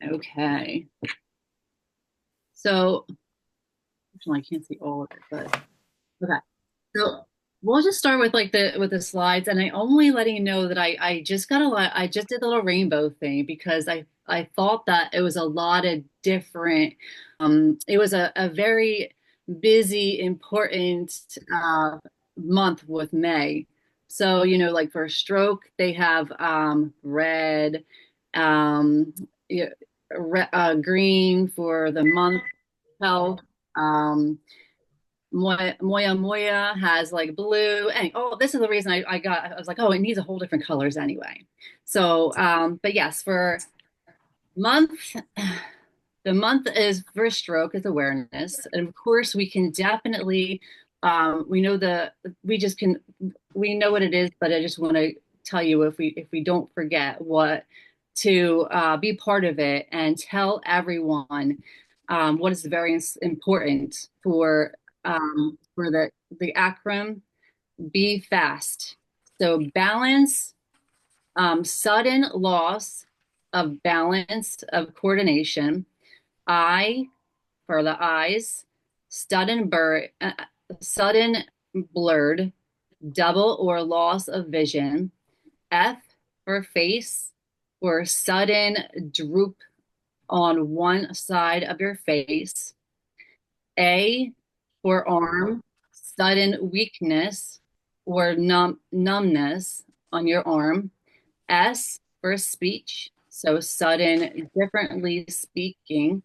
Okay. So, actually, I can't see all of it, but okay. So we'll just start with like the slides, and I only letting you know that I just got a lot. I just did the little rainbow thing because I thought that it was a lot of different. It was a very busy, important month with May. So like for stroke, they have red, um, yeah, green for the month health. Um, Moya Moya has like blue. And oh, this is the reason I was like, oh, it needs a whole different colors anyway. So, but yes, for month, the month is for stroke is awareness. And of course, we can definitely, we know we just can, we know what it is, but I just want to tell you if we don't forget what to be part of it and tell everyone what is very important for the acronym be fast. So balance, sudden loss of balance of coordination. I for the eyes, sudden blurred, double or loss of vision. F for face or sudden droop on one side of your face. A for arm, sudden weakness or numbness on your arm. S for speech, so sudden differently speaking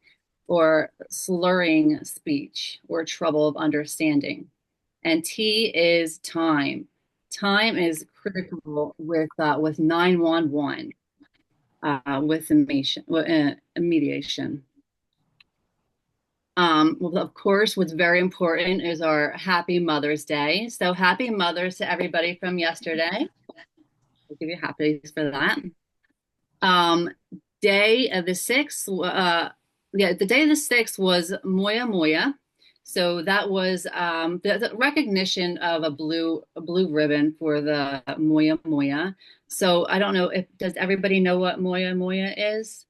or slurring speech or trouble of understanding. And T is time. Time is critical with 911 with mediation. Well, of course, what's very important is our Happy Mother's Day. So happy mothers to everybody from yesterday. I'll give you happies for that. Um, day of the sixth, the day of the sixth was Moya Moya. So that was the recognition of a blue ribbon for the Moya Moya. So I don't know if does everybody know what Moya Moya is?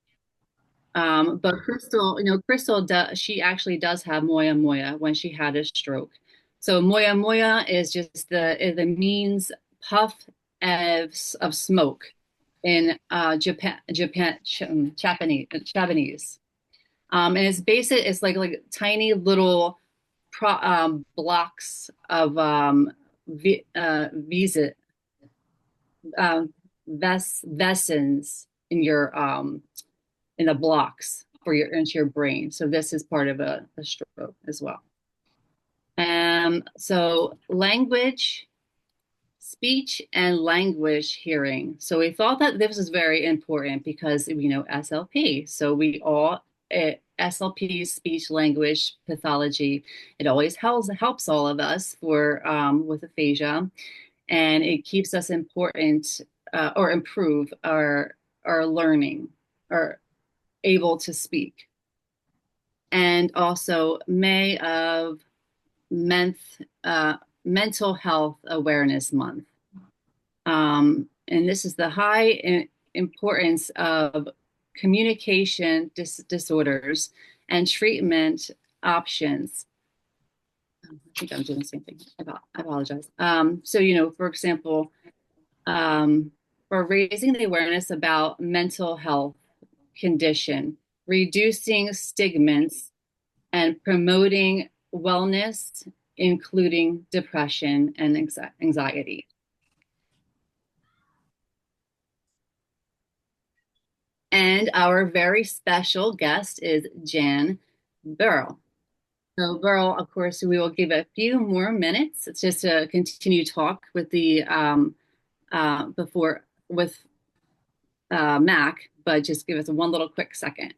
But Crystal, Crystal does, she actually does have moya moya when she had a stroke. So moya moya is just the means puff of smoke in Japanese. And it's basic. It's like tiny little blocks of visa vesins in the blocks for into your brain. So this is part of a stroke as well. So language, speech and language hearing. So we thought that this was very important because SLP. So we all SLP, speech language pathology. It always helps all of us for with aphasia, and it keeps us important or improve our learning or able to speak. And also May of Mental Health Awareness Month. And this is the high importance of communication disorders and treatment options. I think I'm doing the same thing. I apologize. So, for example, for raising the awareness about mental health condition, reducing stigmas, and promoting wellness, including depression and anxiety. And our very special guest is Jan Burl. So, Burl, of course, we will give a few more minutes. It's just to continue talk with the before with MAAC, but just give us one little quick second.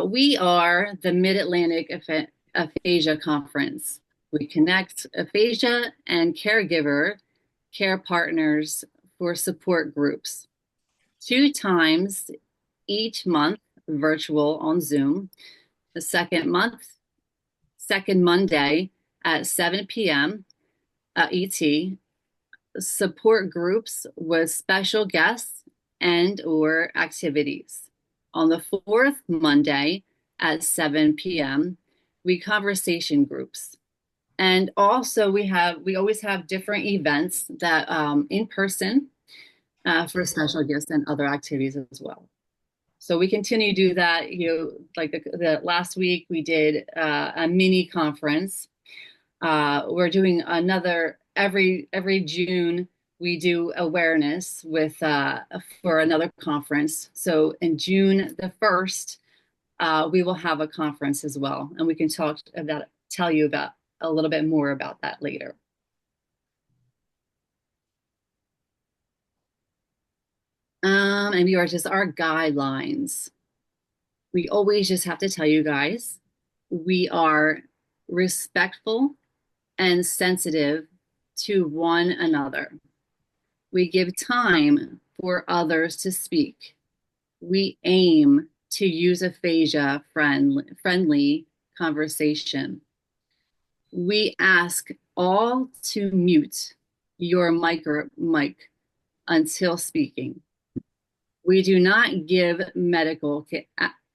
We are the Mid-Atlantic Aphasia Conference. We connect aphasia and caregiver care partners for support groups. 2 times each month, virtual on Zoom. The second Monday at 7 p.m. ET. Support groups with special guests and or activities. On the fourth Monday at 7 p.m., we conversation groups. And also we always have different events that in person for special gifts and other activities as well. So we continue to do that. Like the last week we did a mini conference. We're doing another every June. We do awareness with for another conference. So in June the 1st, we will have a conference as well, and we can tell you about a little bit more about that later. And we are just our guidelines. We always just have to tell you guys, we are respectful and sensitive to one another. We give time for others to speak. We aim to use aphasia friendly conversation. We ask all to mute your mic until speaking. We do not give medical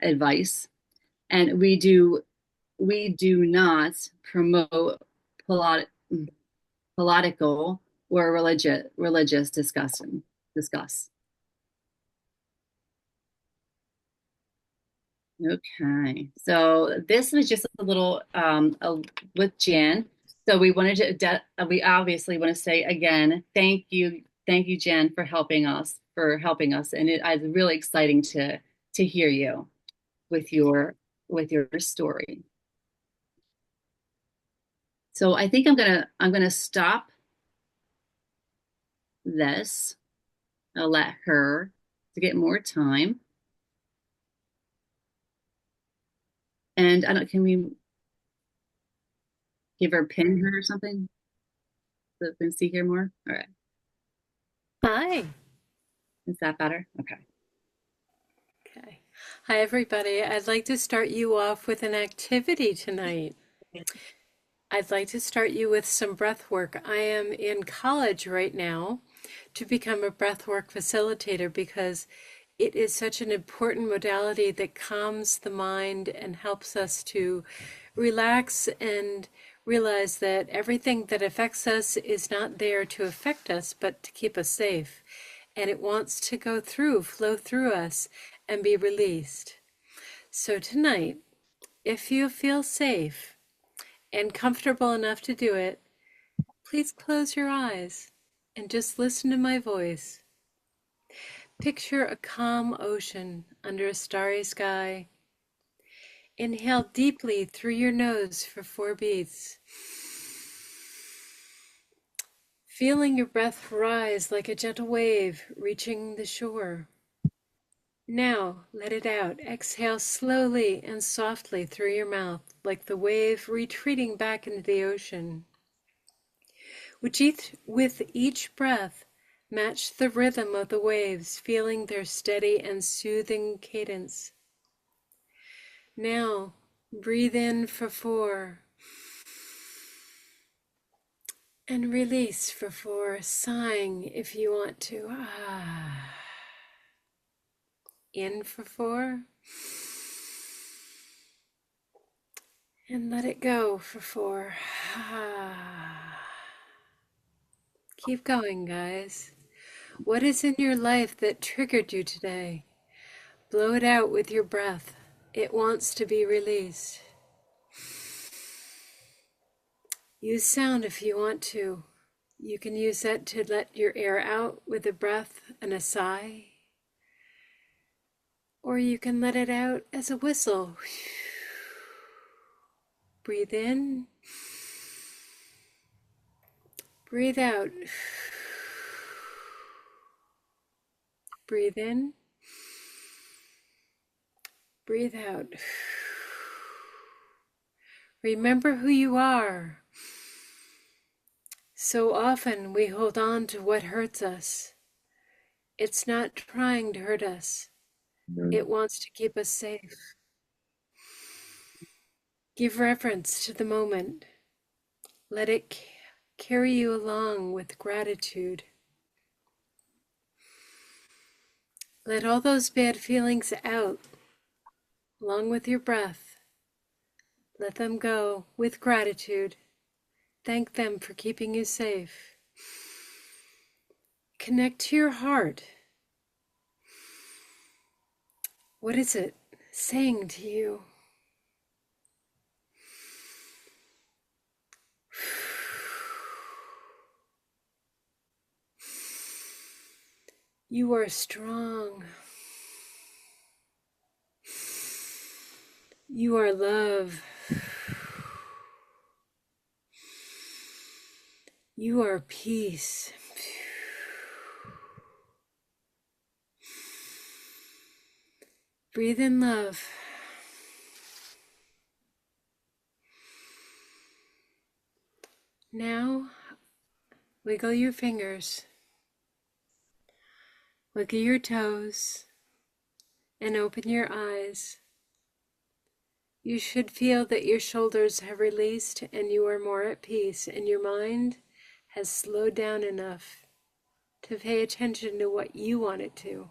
advice, and we do not promote political or religious discuss. Okay, so this was just a little with Jan. So we wanted to we obviously want to say again, thank you, Jan, for helping us, and it's really exciting to hear you with your story. So I think I'm gonna stop this. I'll let her to get more time. And can we give her a pin here or something so we can see her more? All right. Hi. Is that better? Okay. Okay. Hi, everybody. I'd like to start you off with an activity tonight. I'd like to start you with some breath work. I am in college right now to become a breathwork facilitator because it is such an important modality that calms the mind and helps us to relax and realize that everything that affects us is not there to affect us, but to keep us safe. And it wants to flow through us and be released. So tonight, if you feel safe and comfortable enough to do it, please close your eyes and just listen to my voice. Picture a calm ocean under a starry sky. Inhale deeply through your nose for 4 beats. Feeling your breath rise like a gentle wave reaching the shore. Now let it out. Exhale slowly and softly through your mouth like the wave retreating back into the ocean. With each breath, match the rhythm of the waves, feeling their steady and soothing cadence. Now, breathe in for 4. And release for 4, sighing if you want to. In for 4. And let it go for 4. Keep going, guys. What is in your life that triggered you today? Blow it out with your breath. It wants to be released. Use sound if you want to. You can use that to let your air out with a breath and a sigh. Or you can let it out as a whistle. Breathe in. Breathe out. Breathe in. Breathe out. Remember who you are. So often we hold on to what hurts us. It's not trying to hurt us. It wants to keep us safe. Give reverence to the moment. Let it carry you along with gratitude. Let all those bad feelings out, along with your breath. Let them go with gratitude. Thank them for keeping you safe. Connect to your heart. What is it saying to you? You are strong. You are love. You are peace. Breathe in love. Now, wiggle your fingers, wiggle your toes, and open your eyes. You should feel that your shoulders have released and you are more at peace, and your mind has slowed down enough to pay attention to what you want it to.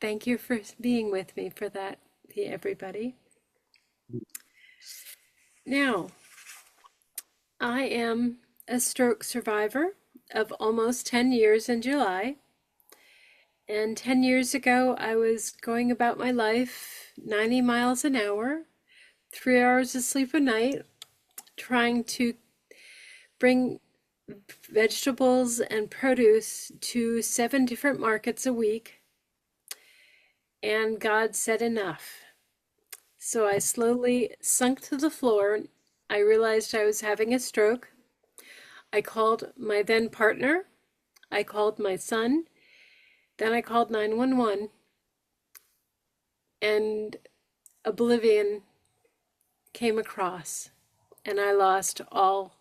Thank you for being with me for that, everybody. Now, I am a stroke survivor of almost 10 years in July. And 10 years ago, I was going about my life 90 miles an hour, 3 hours of sleep a night, trying to bring vegetables and produce to 7 different markets a week. And God said enough. So I slowly sunk to the floor. I realized I was having a stroke. I called my then partner. I called my son. Then I called 911. And oblivion came across. And I lost all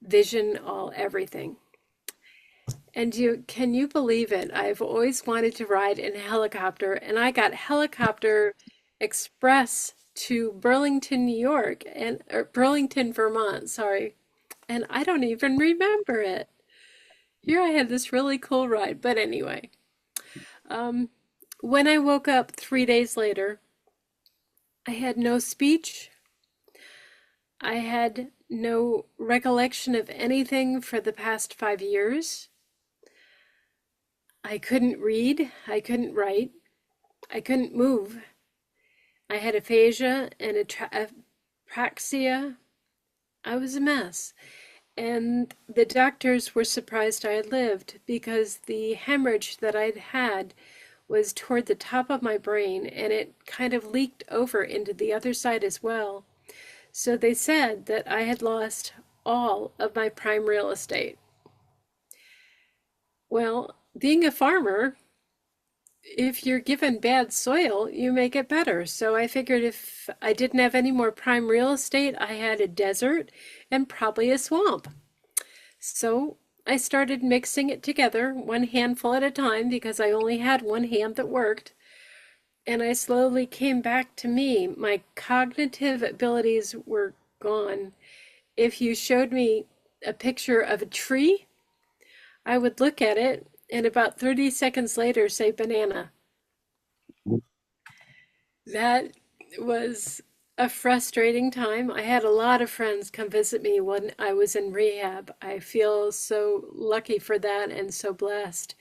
vision, all everything. And can you believe it? I've always wanted to ride in a helicopter, and I got helicopter express to Burlington, New York, or Burlington, Vermont, sorry. And I don't even remember it. Here I had this really cool ride, but anyway. When I woke up 3 days later, I had no speech. I had no recollection of anything for the past 5 years. I couldn't read, I couldn't write, I couldn't move. I had aphasia and apraxia. I was a mess. And the doctors were surprised I had lived because the hemorrhage that I'd had was toward the top of my brain, and it kind of leaked over into the other side as well. So they said that I had lost all of my prime real estate. Well, being a farmer, if you're given bad soil, you make it better. So I figured if I didn't have any more prime real estate, I had a desert and probably a swamp. So I started mixing it together, one handful at a time, because I only had one hand that worked. And I slowly came back to me. My cognitive abilities were gone. If you showed me a picture of a tree, I would look at it and about 30 seconds later say banana. That was a frustrating time. I had a lot of friends come visit me when I was in rehab. I feel so lucky for that and so blessed.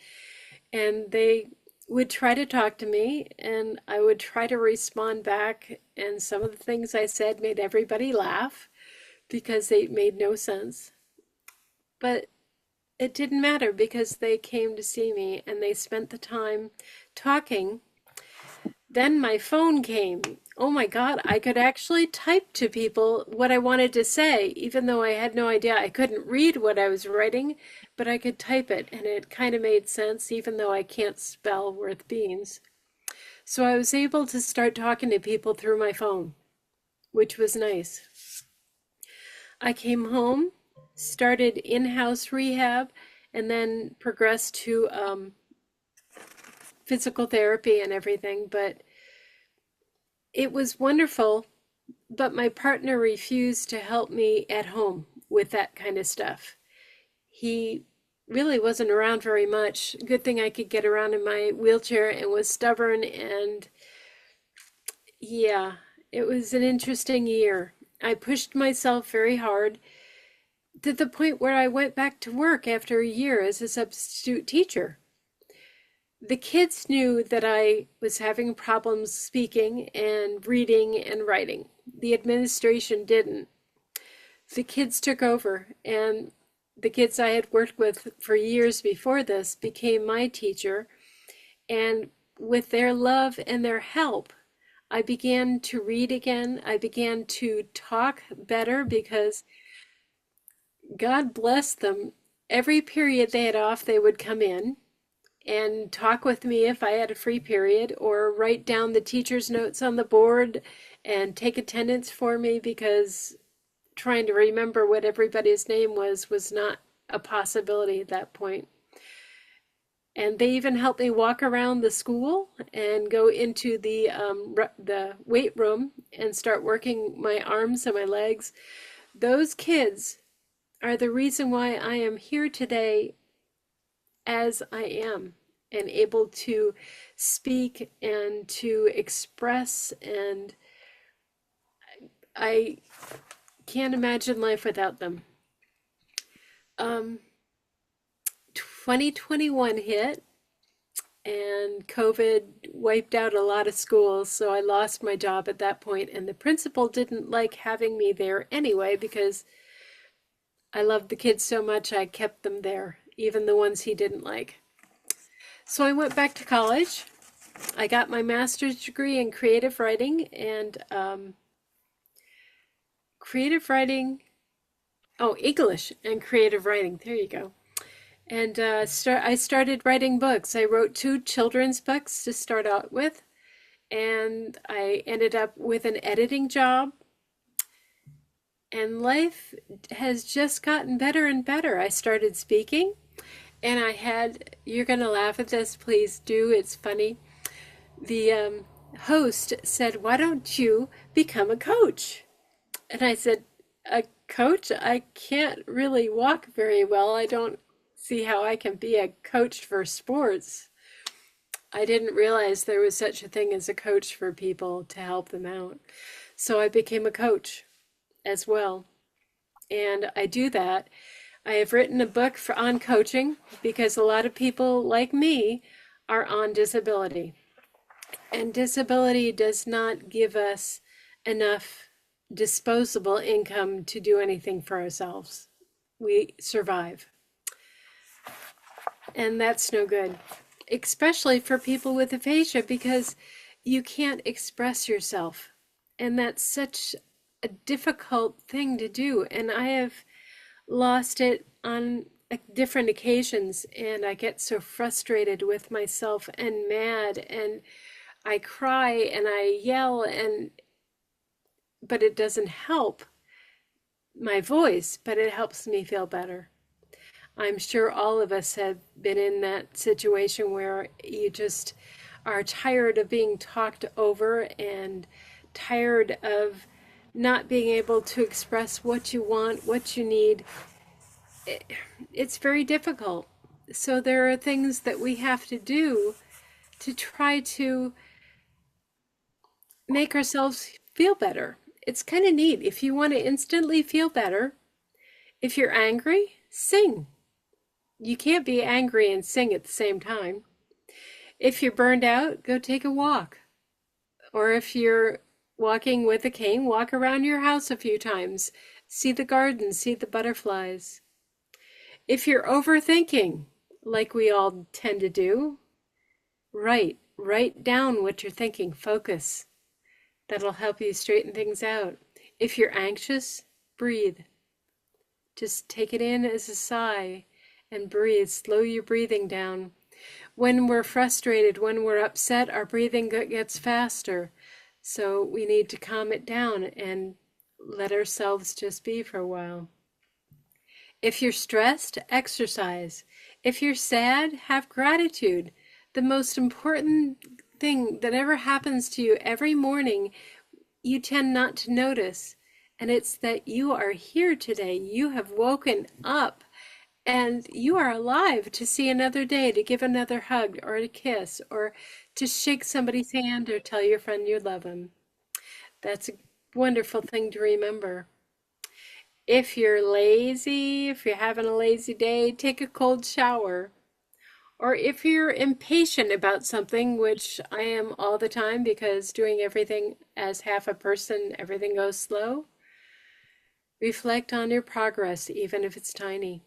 And they would try to talk to me, and I would try to respond back. And some of the things I said made everybody laugh because they made no sense. But it didn't matter because they came to see me and they spent the time talking. Then my phone came. Oh my God, I could actually type to people what I wanted to say, even though I had no idea. I couldn't read what I was writing, but I could type it, and it kind of made sense, even though I can't spell worth beans. So I was able to start talking to people through my phone, which was nice. I came home, started in-house rehab, and then progressed to physical therapy and everything. But it was wonderful, but my partner refused to help me at home with that kind of stuff. He really wasn't around very much. Good thing I could get around in my wheelchair and was stubborn. And yeah, it was an interesting year. I pushed myself very hard to the point where I went back to work after a year as a substitute teacher. The kids knew that I was having problems speaking and reading and writing. The administration didn't. The kids took over, and the kids I had worked with for years before this became my teacher. And with their love and their help, I began to read again. I began to talk better because God bless them. Every period they had off, they would come in and talk with me if I had a free period, or write down the teacher's notes on the board and take attendance for me, because trying to remember what everybody's name was not a possibility at that point. And they even helped me walk around the school and go into the weight room and start working my arms and my legs. Those kids are the reason why I am here today as I am, and able to speak and to express. And I can't imagine life without them. Um, 2021 hit, and COVID wiped out a lot of schools, so I lost my job at that point, and the principal didn't like having me there anyway because I loved the kids so much. I kept them there, even the ones he didn't like. So I went back to college. I got my master's degree in creative writing, and creative writing, oh, English and creative writing. There you go. And I started writing books. I wrote 2 children's books to start out with, and I ended up with an editing job. And life has just gotten better and better. I started speaking, and I had, you're going to laugh at this, please do, it's funny. The host said, "Why don't you become a coach?" And I said, "A coach? I can't really walk very well. I don't see how I can be a coach for sports." I didn't realize there was such a thing as a coach for people to help them out. So I became a coach as well. And I do that. I have written a book on coaching because a lot of people like me are on disability. And disability does not give us enough disposable income to do anything for ourselves. We survive. And that's no good, especially for people with aphasia, because you can't express yourself. And that's such a difficult thing to do. And I have lost it on different occasions, and I get so frustrated with myself and mad, and I cry and I yell, but it doesn't help my voice, but it helps me feel better. I'm sure all of us have been in that situation where you just are tired of being talked over and tired of not being able to express what you want, what you need. It's very difficult. So there are things that we have to do to try to make ourselves feel better. It's kind of neat. If you want to instantly feel better, if you're angry, sing. You can't be angry and sing at the same time. If you're burned out, go take a walk. Or if you're walking with a cane, walk around your house a few times. See the garden, see the butterflies. If you're overthinking, like we all tend to do, write down what you're thinking, focus. That'll help you straighten things out. If you're anxious, breathe. Just take it in as a sigh and breathe. Slow your breathing down. When we're frustrated, when we're upset, our breathing gets faster. So we need to calm it down and let ourselves just be for a while. If you're stressed, exercise. If you're sad, have gratitude. The most important thing that ever happens to you every morning, you tend not to notice. And it's that you are here today. You have woken up And you are alive to see another day, to give another hug or a kiss or to shake somebody's hand or tell your friend you love them. That's a wonderful thing to remember. If you're lazy, if you're having a lazy day, take a cold shower. Or if you're impatient about something, which I am all the time because doing everything as half a person, everything goes slow, reflect on your progress, even if it's tiny.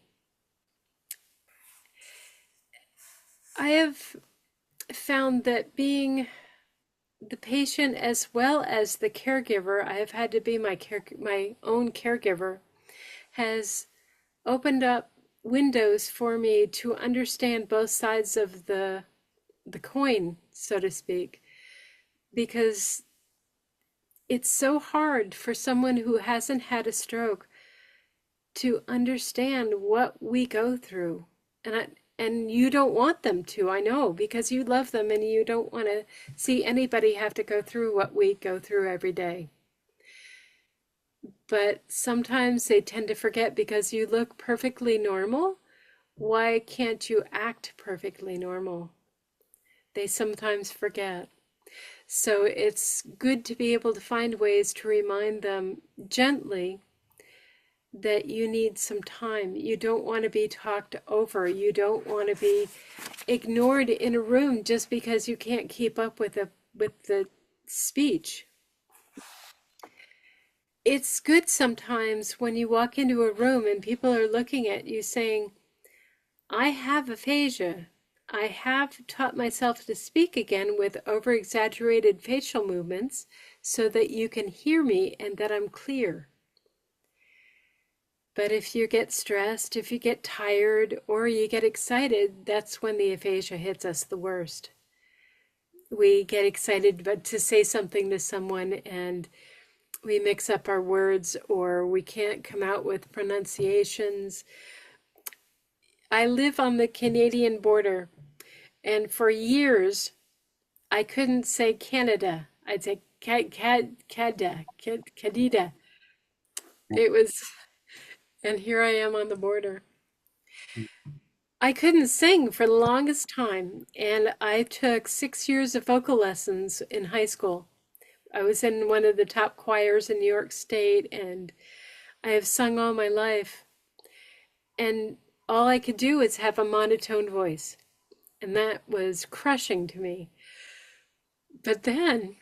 I have found that being the patient as well as the caregiver, I have had to be my own caregiver, has opened up windows for me to understand both sides of the coin, so to speak, because it's so hard for someone who hasn't had a stroke to understand what we go through. And you don't want them to, I know, because you love them and you don't want to see anybody have to go through what we go through every day. But sometimes they tend to forget because you look perfectly normal. Why can't you act perfectly normal? They sometimes forget. So it's good to be able to find ways to remind them gently that you need some time. You don't want to be talked over. You don't want to be ignored in a room just because you can't keep up with the speech. It's good sometimes when you walk into a room and people are looking at you saying, I have aphasia. I have taught myself to speak again with over-exaggerated facial movements so that you can hear me and that I'm clear. But if you get stressed, if you get tired, or you get excited, that's when the aphasia hits us the worst. We get excited but to say something to someone and we mix up our words or we can't come out with pronunciations. I live on the Canadian border, and for years I couldn't say Canada. I'd say Cadida. It was, and here I am on the border. I couldn't sing for the longest time, and I took 6 years of vocal lessons in high school. I was in one of the top choirs in New York State, and I have sung all my life. And all I could do was have a monotone voice, and that was crushing to me. But then,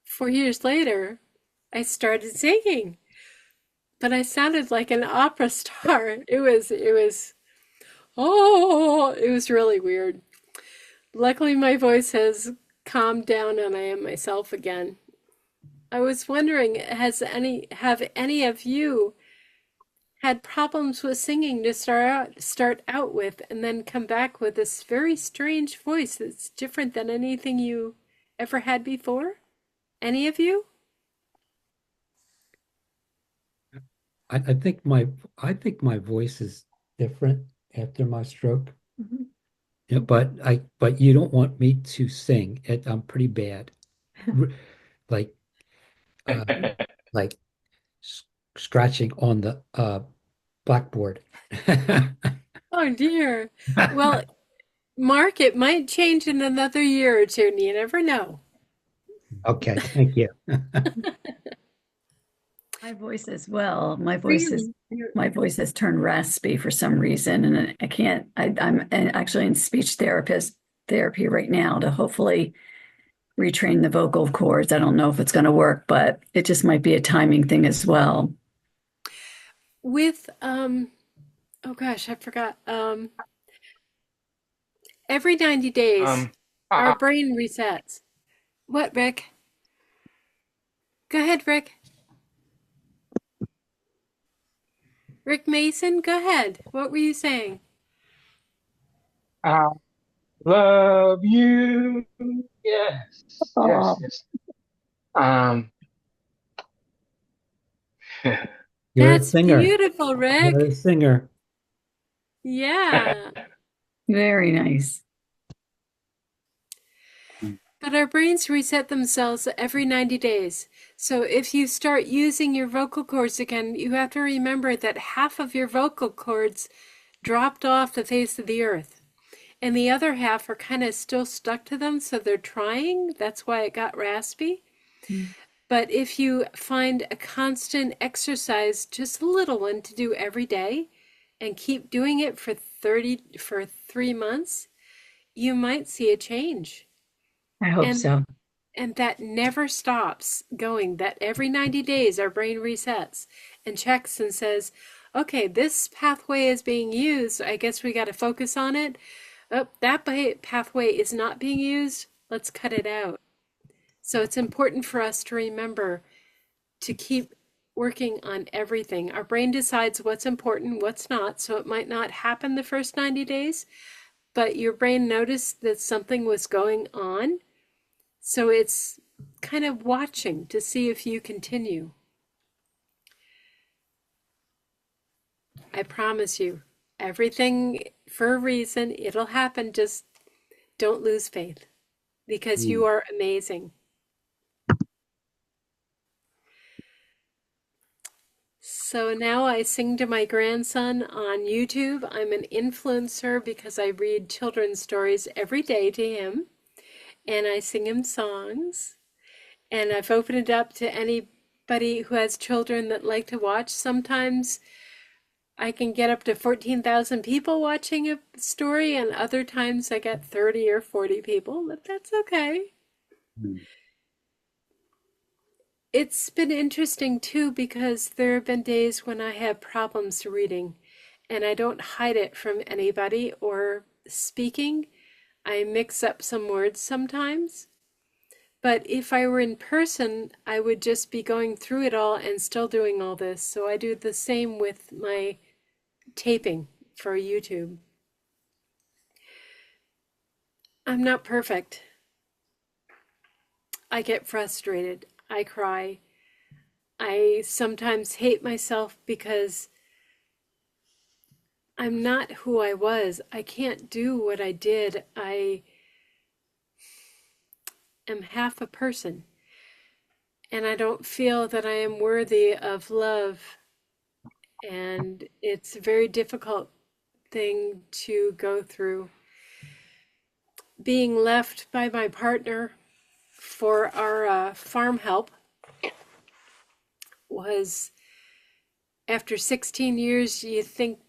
4 years later, I started singing, but I sounded like an opera star. It was really weird. Luckily, my voice has calmed down and I am myself again. I was wondering, have any of you had problems with singing to start out with and then come back with this very strange voice that's different than anything you ever had before? Any of you? I think my voice is different after my stroke. Yeah, but you don't want me to sing. I'm pretty bad. R- Like uh like s scratching on the blackboard. Oh dear. Well, Mark, it might change in another year or two, and you never know. Okay, thank you. My voice as well. My voice is Really? my voice has turned raspy for some reason, and I can't. I'm actually in speech therapy right now to hopefully retrain the vocal cords. I don't know if it's going to work, but it just might be a timing thing as well. With oh gosh, I forgot. Every 90 days, Um, our uh, brain resets. What, Rick? Go ahead, Rick. Rick Mason, go ahead. What were you saying? I love you. Yes, yes, Oh, yes. Um, You're a That's singer. beautiful, You're a Rick. singer. Yeah. very nice. But our brains reset themselves every 90 days. So if you start using your vocal cords again, you have to remember that half of your vocal cords dropped off the face of the earth. And the other half are kind of still stuck to them, so they're trying. That's why it got raspy. But if you find a constant exercise, just a little one to do every day, and keep doing it for 3 months, you might see a change. I hope And so. and that never stops going. That every 90 days our brain resets and checks and says, okay, this pathway is being used. I guess we got to focus on it. Oh, that pathway is not being used. Let's cut it out. So it's important for us to remember to keep working on everything. Our brain decides what's important, what's not. So it might not happen the first 90 days, but your brain noticed that something was going on. So it's kind of watching to see if you continue. I promise you, everything for a reason, it'll happen. Just don't lose faith because you are amazing. So now I sing to my grandson on YouTube. I'm an influencer because I read children's stories every day to him, and I sing him songs. And I've opened it up to anybody who has children that like to watch. Sometimes I can get up to 14,000 people watching a story, and other times I get 30 or 40 people, but that's okay. It's been interesting too, because there have been days when I have problems reading, and I don't hide it from anybody or speaking. I mix up some words sometimes. But if I were in person, I would just be going through it all and still doing all this. So I do the same with my taping for YouTube. I'm not perfect. I get frustrated. I cry. I sometimes hate myself because I'm not who I was. I can't do what I did. I am half a person, and I don't feel that I am worthy of love. And it's a very difficult thing to go through. Being left by my partner for our farm help was, after 16 years, you think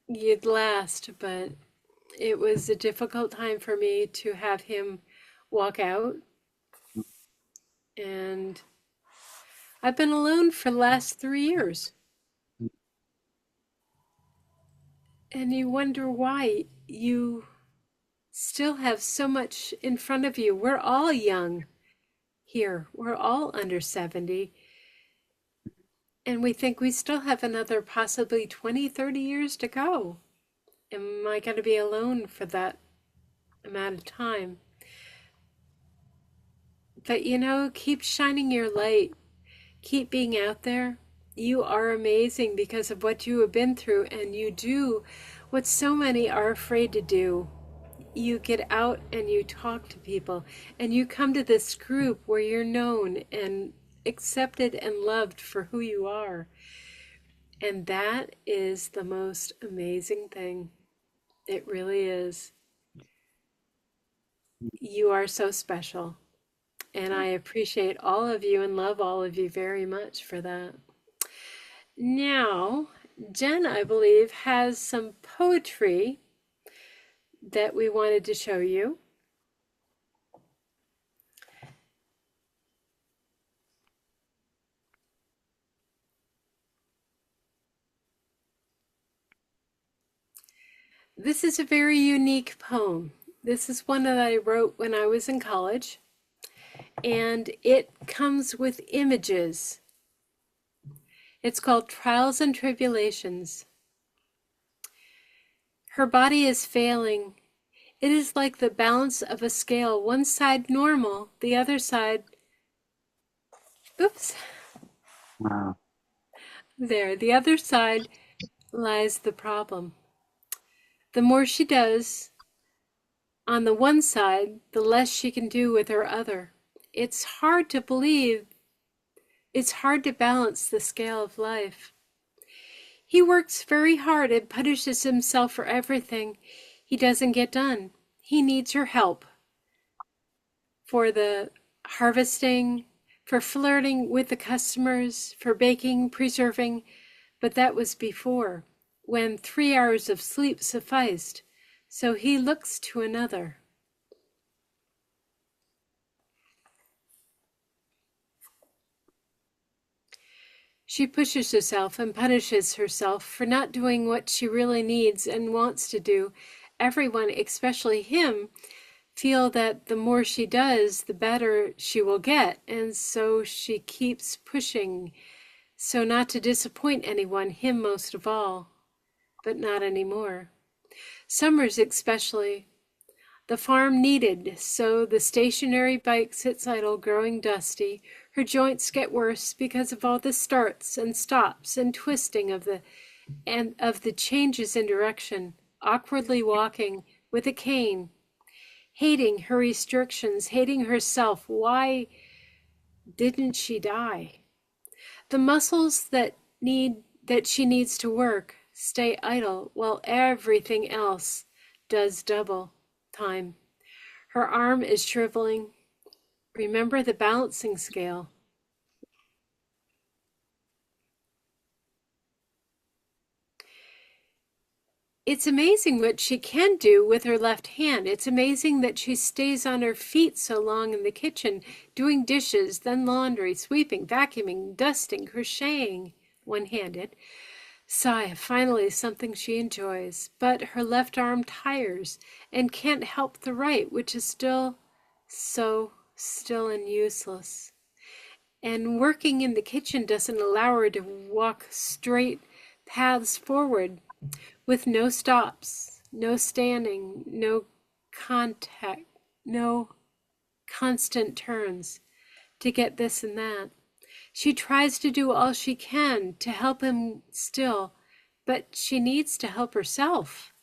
you'd last, but it was a difficult time for me to have him walk out. And I've been alone for the last 3 years. And you wonder why you still have so much in front of you. We're all young here. We're all under 70. And we think we still have another possibly 20, 30 years to go. Am I going to be alone for that amount of time? But keep shining your light. Keep being out there. You are amazing because of what you have been through, and you do what so many are afraid to do. You get out and you talk to people, and you come to this group where you're known and accepted and loved for who you are. And that is the most amazing thing. It really is. You are so special. And I appreciate all of you and love all of you very much for that. Now, Jen, I believe, has some poetry that we wanted to show you. This is a very unique poem. This is one that I wrote when I was in college, and it comes with images. It's called Trials and Tribulations. Her body is failing. It is like the balance of a scale, one side normal, the other side, oops, Wow. there, the other side lies the problem. The more she does on the one side, the less she can do with her other. It's hard to believe. It's hard to balance the scale of life. He works very hard and punishes himself for everything he doesn't get done. He needs your help for the harvesting, for flirting with the customers, for baking, preserving, but that was before, when 3 hours of sleep sufficed. So he looks to another. She pushes herself and punishes herself for not doing what she really needs and wants to do. Everyone, especially him, feel that the more she does, the better she will get. And so she keeps pushing, so not to disappoint anyone, him most of all, but not anymore. Summers especially. The farm needed, so the stationary bike sits idle, growing dusty. Her joints get worse because of all the starts and stops and twisting of the changes in direction, awkwardly walking with a cane, hating her restrictions, hating herself. Why didn't she die? The muscles that she needs to work stay idle while everything else does double time. Her arm is shriveling. Remember the balancing scale. It's amazing what she can do with her left hand. It's amazing that she stays on her feet so long in the kitchen, doing dishes, then laundry, sweeping, vacuuming, dusting, crocheting, one-handed. Sigh, finally something she enjoys, but her left arm tires and can't help the right, which is still so still and useless. And working in the kitchen doesn't allow her to walk straight paths forward with no stops, no standing, no contact, no constant turns to get this and that. She tries to do all she can to help him still, but she needs to help herself.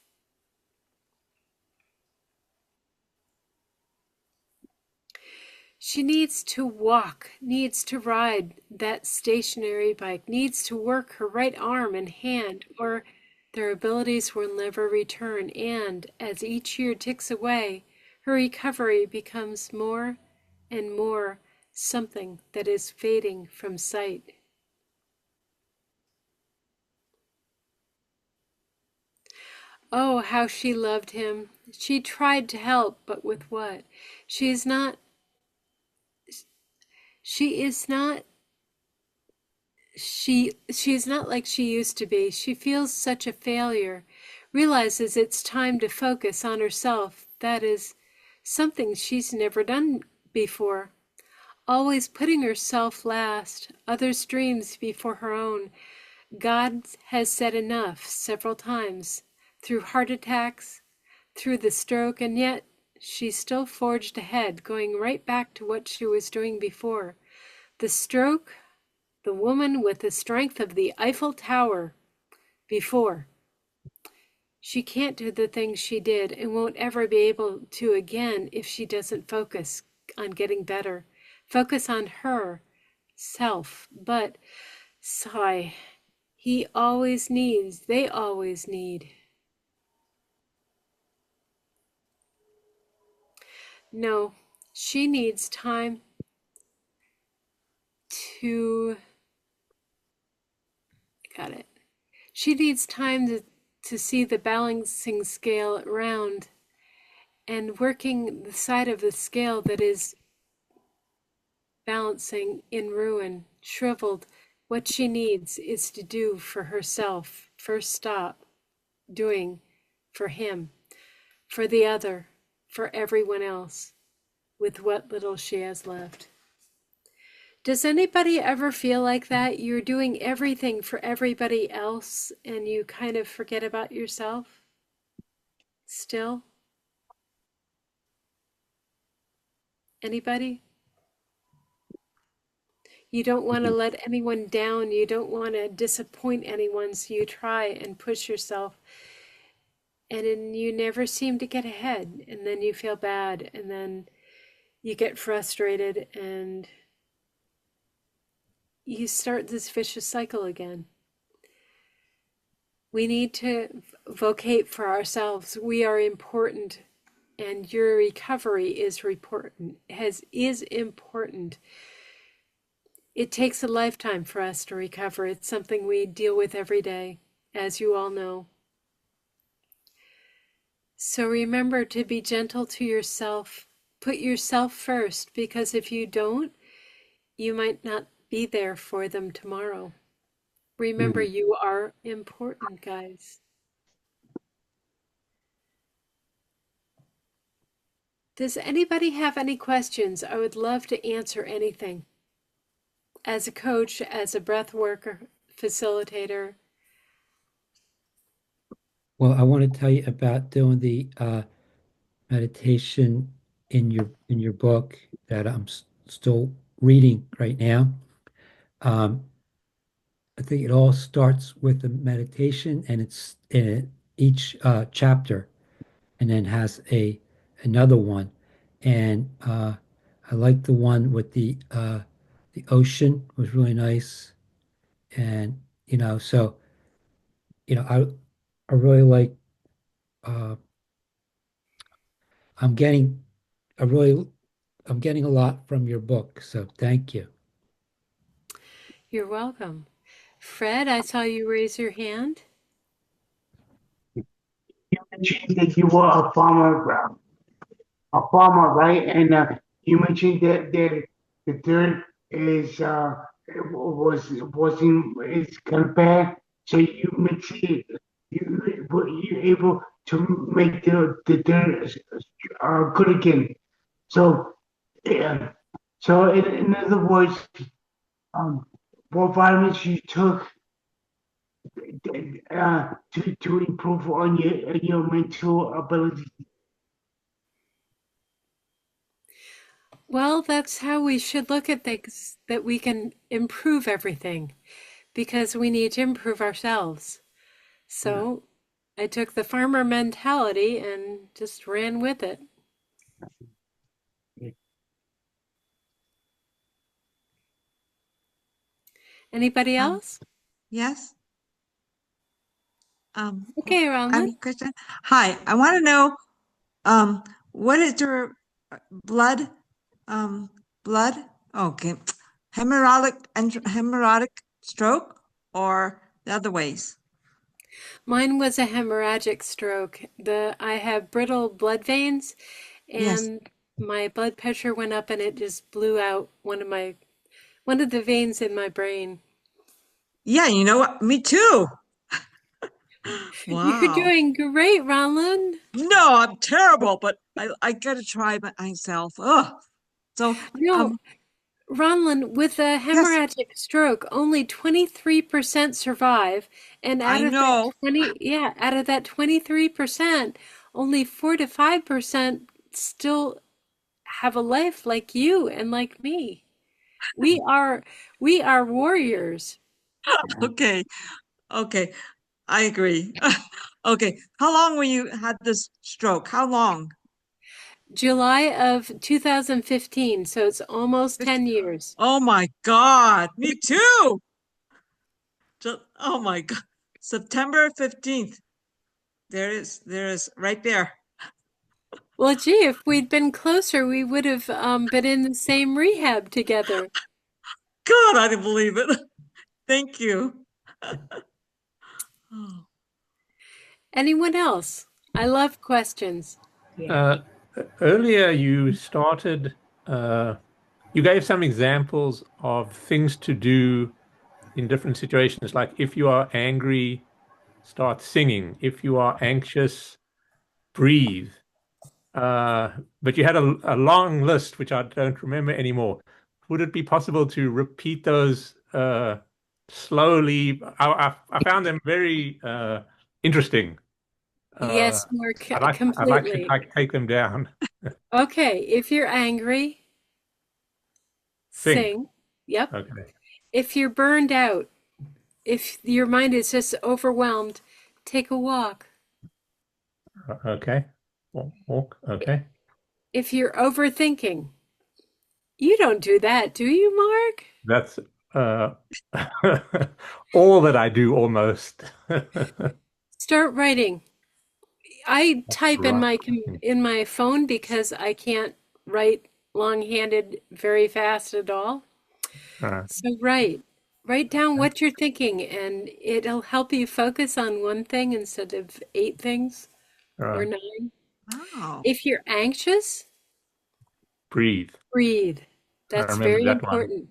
She needs to walk, needs to ride that stationary bike, needs to work her right arm and hand, or their abilities will never return. And as each year ticks away, her recovery becomes more and more something that is fading from sight. Oh, how she loved him. She tried to help, but with what? She is not she is not like she used to be. She feels such a failure, realizes it's time to focus on herself. That is something she's never done before. Always putting herself last, others' dreams before her own. God has said enough several times, through heart attacks, through the stroke, and yet she still forged ahead, going right back to what she was doing before. The stroke, the woman with the strength of the Eiffel Tower before. She can't do the things she did and won't ever be able to again if she doesn't focus on getting better. Focus on her self. But, sigh, they always need. No, she needs time to, got it. She needs time to see the balancing scale around and working the side of the scale that is balancing in ruin, shriveled. What she needs is to do for herself. First stop doing for him, for the other, for everyone else, with what little she has left. Does anybody ever feel like that? You're doing everything for everybody else and you kind of forget about yourself? Still? Anybody? You don't want to let anyone down. You don't want to disappoint anyone, so you try and push yourself. And then you never seem to get ahead. And then you feel bad. And then you get frustrated and you start this vicious cycle again. We need to vocate for ourselves. We are important, and your recovery is important. It takes a lifetime for us to recover. It's something we deal with every day, as you all know. So remember to be gentle to yourself. Put yourself first, because if you don't, you might not be there for them tomorrow. Remember, you are important, guys. Does anybody have any questions? I would love to answer anything. As a coach, as a breath worker, facilitator. Well, I want to tell you about doing the meditation in your book that I'm still reading right now. I think it all starts with the meditation, and it's in each chapter, and then has another one. And I like the one with the ocean was really nice, and so I really like. Uh, I'm getting I really I'm getting a lot from your book, so thank you. You're welcome. Fred, I saw you raise your hand. You mentioned that you were a farmer, right? And you mentioned that the dirt is is kind of bad. So you mix it. You able to make the dirt good again. So yeah. So in other words, um, what vitamins you took to improve on your mental ability. Well, that's how we should look at things, that we can improve everything because we need to improve ourselves. So I took the farmer mentality and just ran with it. Anybody else? Yes. Okay, I have Ronald. a question. Hi, I want to know, what is your blood, um, blood? Okay, hemorrhagic stroke or the other ways? Mine was a hemorrhagic stroke. I have brittle blood veins, Yes. and my blood pressure went up and it just blew out one of the veins in my brain. Yeah, you know what? Me too. You're Wow. doing great, Ronald. No, I'm terrible, but I gotta try myself. Ugh. So, No, Ronald, with a yes, hemorrhagic stroke, only 23% survive, and I know. out of that 23%, only 4 to 5% still have a life like you and like me. We are we are warriors. Okay. Okay. I agree. Okay. How long were you had this stroke? How long? July of 2015, so it's almost 10 years. Oh my God. Me too. Oh my God. September 15th. There is right there. Well, gee, if we'd been closer, we would have been in the same rehab together. God, I didn't believe it. Thank you. Oh. Anyone else? I love questions. Uh, Earlier, you gave some examples of things to do in different situations. Like if you are angry, start singing. If you are anxious, breathe. But you had a long list, which I don't remember anymore. Would it be possible to repeat those slowly? I found them very interesting. Yes, Mark, I'd like to completely. take them down. Okay, if you're angry, Sing. sing. Yep. Okay. If you're burned out, if your mind is just overwhelmed, take a walk. Okay. Walk. Okay. If you're overthinking, you don't do that, do you, Mark? That's uh, all that I do almost. Start writing. I type in Right. my phone because I can't write long-handed very fast at all. So write down what you're thinking, and it'll help you focus on one thing instead of 8 things or Right. 9. Wow. If you're anxious, Breathe. breathe. I That's remember very that one. important.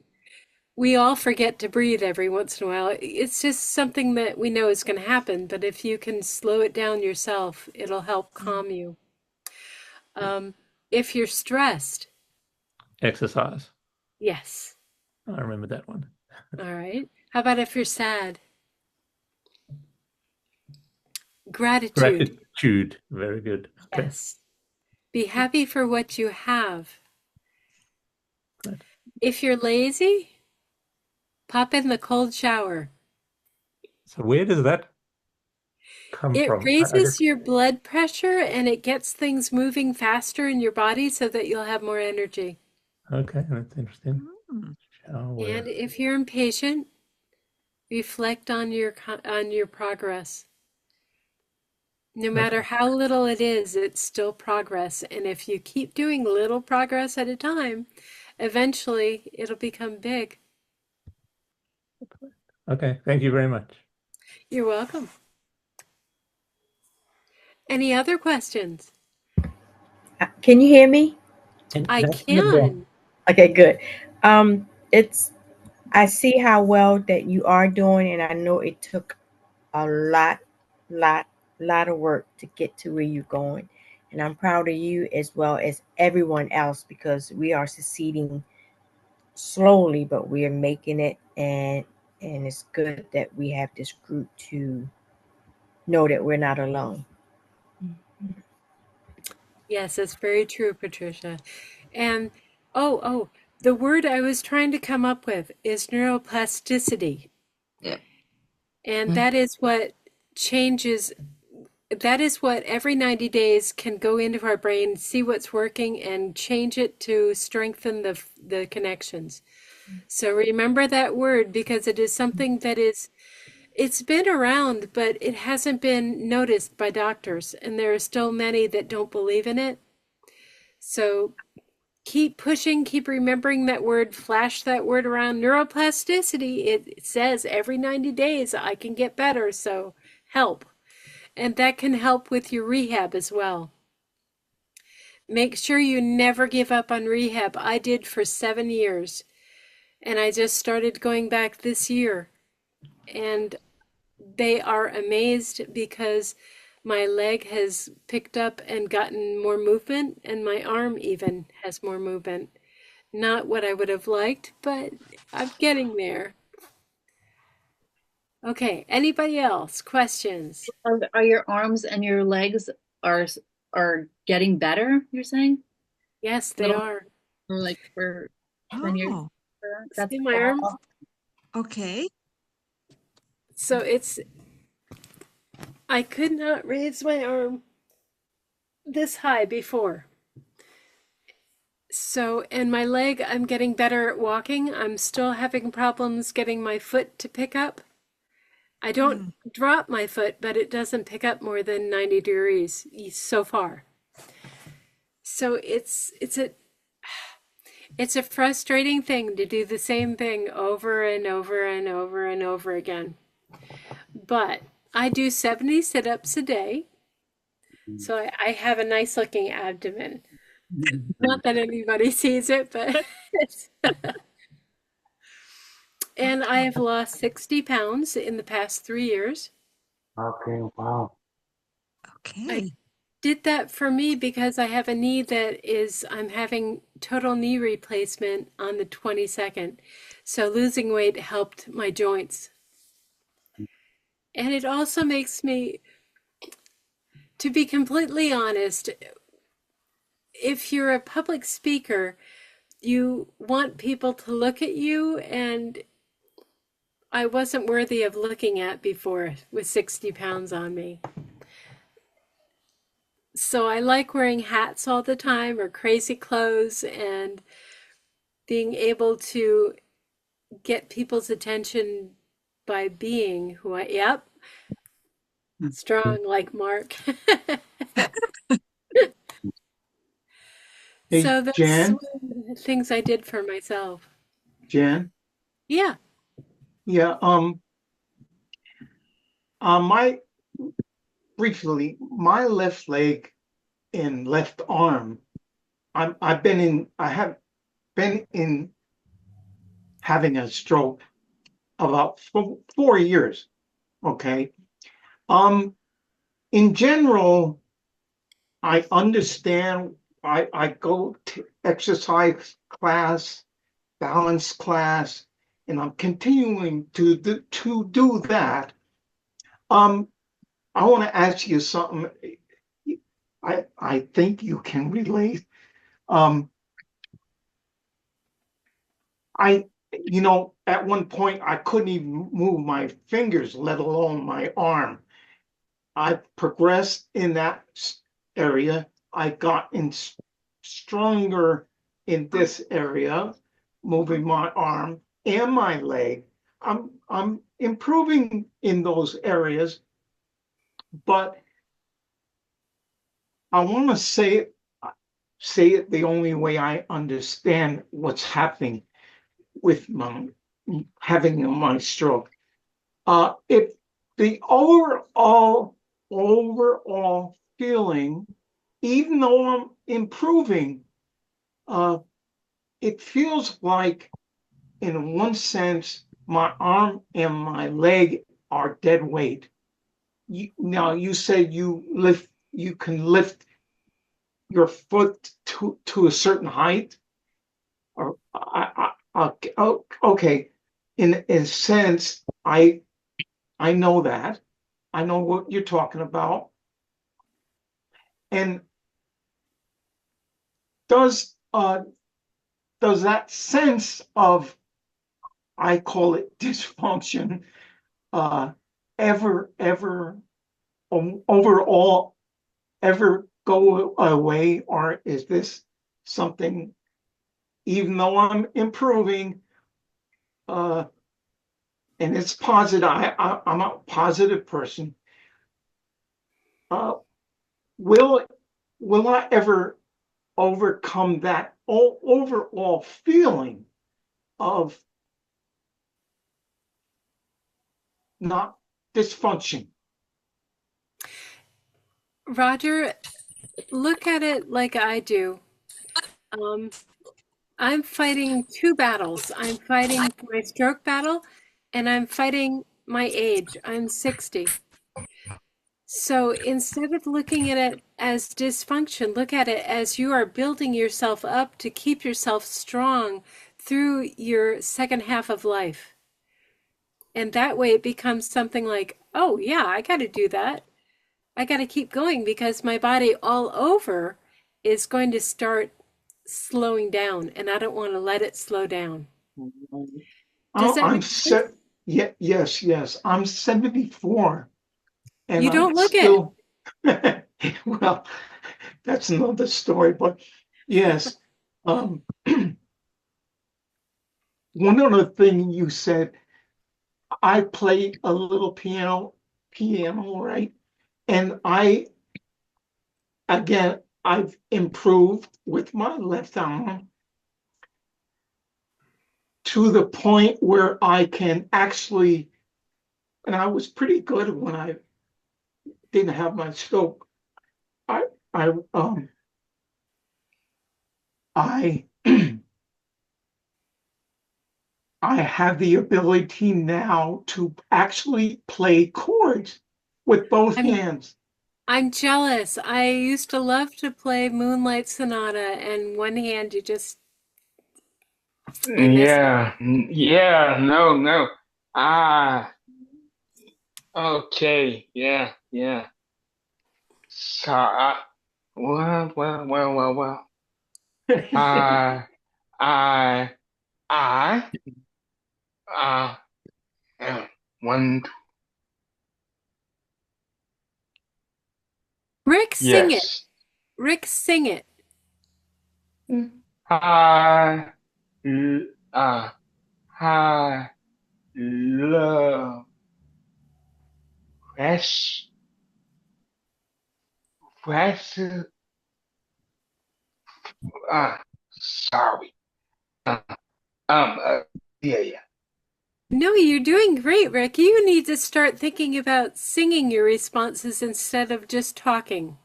We all forget to breathe every once in a while. It's just something that we know is going to happen, but if you can slow it down yourself, it'll help calm you. If you're stressed, Exercise. yes. I remember that one. All right. How about if you're sad? Gratitude. Gratitude. Very good. Okay. Yes. Be happy for what you have. Good. If you're lazy, pop in the cold shower. So where does that come It from? raises your blood pressure and it gets things moving faster in your body so that you'll have more energy. Okay, that's interesting. Hmm. Shower. And if you're impatient, reflect on your progress. No matter how little it is, it's still progress. And if you keep doing little progress at a time, eventually it'll become big. Okay, thank you very much. You're welcome. Any other questions? Can you hear me? And I that's in the book. can. Okay, good. It's I see how well that you are doing, and I know it took a lot of work to get to where you're going. And I'm proud of you as well as everyone else because we are succeeding slowly, but we are making it, and it's good that we have this group to know that we're not alone. Yes, that's very true, Patricia. And the word I was trying to come up with is neuroplasticity. Yep. And that is what changes, that is what every 90 days can go into our brain, see what's working, and change it to strengthen the connections. So remember that word because it is something that it's been around, but it hasn't been noticed by doctors, and there are still many that don't believe in it. So keep pushing, keep remembering that word, flash that word around. Neuroplasticity, it says every 90 days I can get better, so help. And that can help with your rehab as well. Make sure you never give up on rehab. I did for 7 years, and I just started going back this year. And they are amazed because my leg has picked up and gotten more movement, and my arm even has more movement. Not what I would have liked, but I'm getting there. Okay, anybody else? Questions? Are your arms and your legs are are getting better, you're saying? Yes, they Little are. or like for when you're Oh, that's See my arm? okay. So I could not raise my arm this high before. So, and my leg, I'm getting better at walking. I'm still having problems getting my foot to pick up. I don't drop my foot, but it doesn't pick up more than 90 degrees so far. So it's a frustrating thing to do the same thing over and over and over and over again. But I do 70 sit-ups a day. So I have a nice looking abdomen. Not that anybody sees it, but and I have lost 60 pounds in the past 3 years. Okay, wow. Okay. Did that for me because I have a knee I'm having total knee replacement on the 22nd. So losing weight helped my joints. And it also makes me, to be completely honest, if you're a public speaker, you want people to look at you, and I wasn't worthy of looking at before with 60 pounds on me. So I like wearing hats all the time or crazy clothes and being able to get people's attention by being who I, yep, strong like Mark. Hey, So that's Jan, one of the things I did for myself. Jan, Yeah. yeah, my briefly, my left leg and left arm, I have been in having a stroke about 4 years. Okay. Um, in general, I understand. I go to exercise class, balance class, and I'm continuing to do that. I want to ask you something. I think you can relate. Um, at one point I couldn't even move my fingers, let alone my arm. I progressed in that area. I got stronger in this area, moving my arm and my leg. I'm improving in those areas, but I want to say it the only way I understand what's happening with my having my stroke. If the overall feeling, even though I'm improving, uh, it feels like, in one sense, my arm and my leg are dead weight. Now you said you can lift your foot to a certain height, or okay. In a sense, I know that. I know what you're talking about. And does that sense of, I call it dysfunction, uh, ever overall ever go away, or is this something, even though I'm improving, uh, and it's positive, I'm a positive person, uh, will I ever overcome that overall feeling of not dysfunction? Roger, look at it like I do. Um, I'm fighting two battles. I'm fighting my stroke battle and I'm fighting my age. I'm 60. So instead of looking at it as dysfunction, look at it as you are building yourself up to keep yourself strong through your second half of life. And that way it becomes something like, oh, yeah, I got to do that. I got to keep going because my body all over is going to start slowing down, and I don't want to let it slow down. Does that I'm make sense? yes. I'm 74, and You I'm don't look it. still, well, that's another story, but yes. One other thing you said, I play a little piano, right? And I've improved with my left arm to the point where I can actually, and I was pretty good when I didn't have my stroke. I I I I have the ability now to actually play chords with both I'm hands. I'm jealous. I used to love to play Moonlight Sonata, and one hand I miss it. Yeah, no. Ah, okay, yeah. So, well. Uh, I, I, uh, one, Rick, sing it. yes. Rick, sing it. I, uh, I love fresh, fresh, uh, sorry. Uh, um, uh, yeah, yeah. No, you're doing great, Rick. You need to start thinking about singing your responses instead of just talking.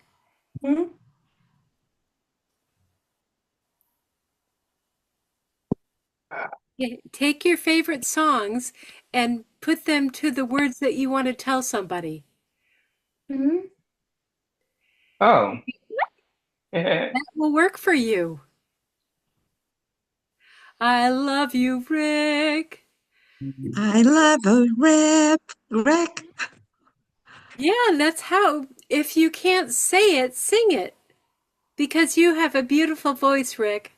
Yeah, take your favorite songs and put them to the words that you want to tell somebody. Oh. That will work for you. I love you, Rick. I love a wreck. Yeah, that's how, if you can't say it, sing it. Because you have a beautiful voice, Rick.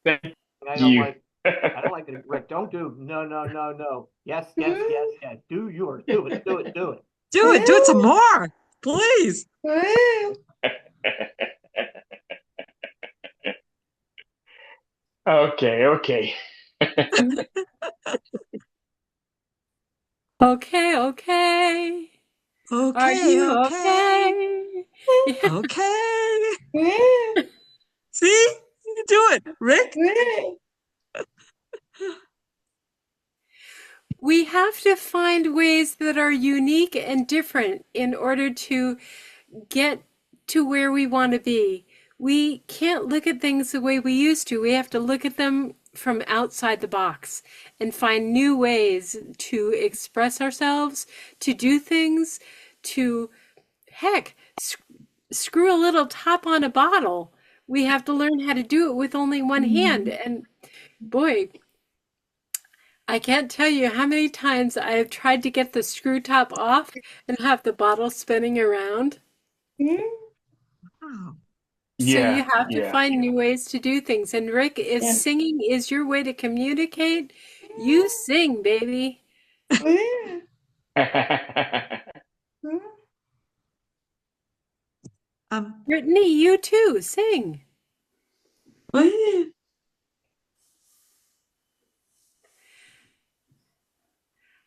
Thank I you. I don't like it. Rick, don't do no. Yes. Do yours. Do it. Do it some more, please. Okay, okay. Okay, okay. Are Okay, you okay, okay? Yeah. okay. See, you do it, Rick. We have to find ways that are unique and different in order to get to where we want to be. We can't look at things the way we used to. We have to look at them from outside the box and find new ways to express ourselves, to do things, to heck, screw a little top on a bottle. We have to learn how to do it with only one hand. And boy, I can't tell you how many times I have tried to get the screw top off and have the bottle spinning around. Oh, So you Yeah, have to yeah. find new ways to do things. And Rick, if singing is your way to communicate, you sing, baby. um, Brittany, you too, sing.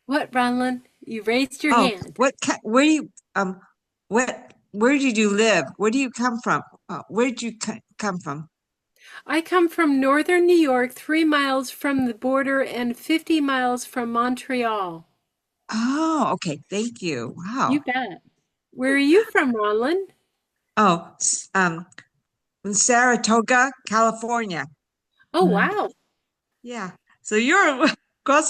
What, Ronlin? You raised your oh, hand. where do you, where did you live? Where do you come from? Where did you come from? I come from northern New York, 3 miles from the border and 50 miles from Montreal. Oh, okay. Thank you. Wow. You bet. Where are you from, Ronlin? Oh, in Saratoga, California. Oh, wow. Yeah. So you're across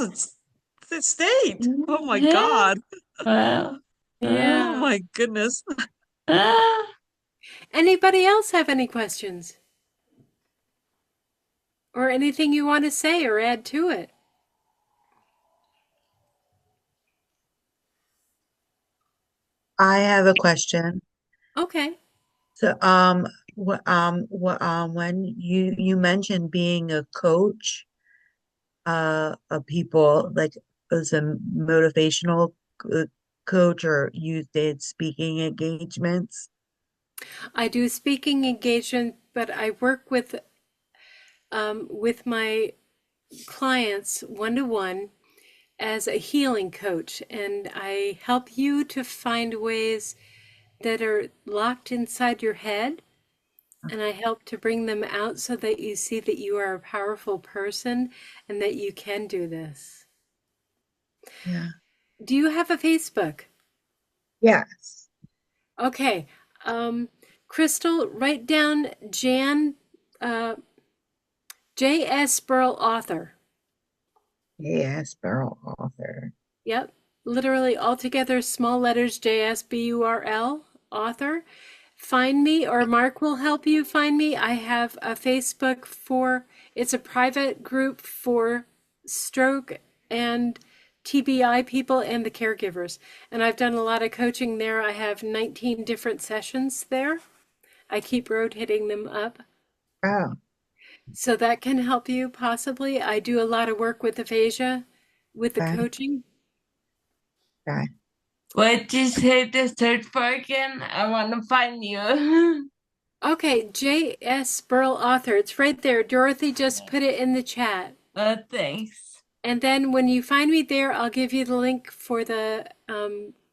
the state. Oh my God. Wow. Oh Yeah. my goodness. Anybody else have any questions? Or anything you want to say or add to it? I have a question. Okay. So, when you mentioned being a coach, of people, like as a motivational coach, or you did speaking engagements. I do speaking engagement, but I work with my clients one to one as a healing coach, and I help you to find ways that are locked inside your head, and I help to bring them out so that you see that you are a powerful person and that you can do this. Yeah. Do you have a Facebook? Yes. Okay. Crystal, write down uh, J.S. Burl author. Yes, Burl author. Yep. Literally all together, small letters, J.S.B.U.R.L. author. Find me, or Mark will help you find me. I have a Facebook it's a private group for stroke and TBI people and the caregivers. And I've done a lot of coaching there. I have 19 different sessions there. I keep rotating them up. Oh, So that can help you possibly. I do a lot of work with aphasia, with the okay. coaching. What you say the search bar again? I want to find you. Okay, J.S. Burl author. It's right there. Dorothy just put it in the chat. Thanks. And then when you find me there, I'll give you the link for the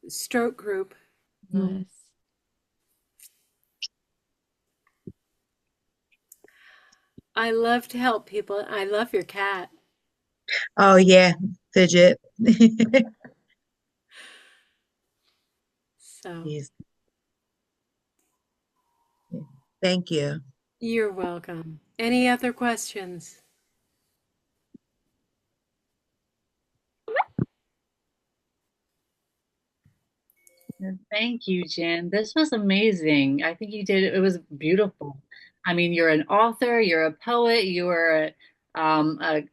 stroke group. Nice. I love to help people. I love your cat. Oh yeah, Fidget. So He's, thank you. you're welcome. Any other questions? Thank you, Jen. This was amazing. I think you did it was beautiful. I mean, you're an author, you're a poet, you're a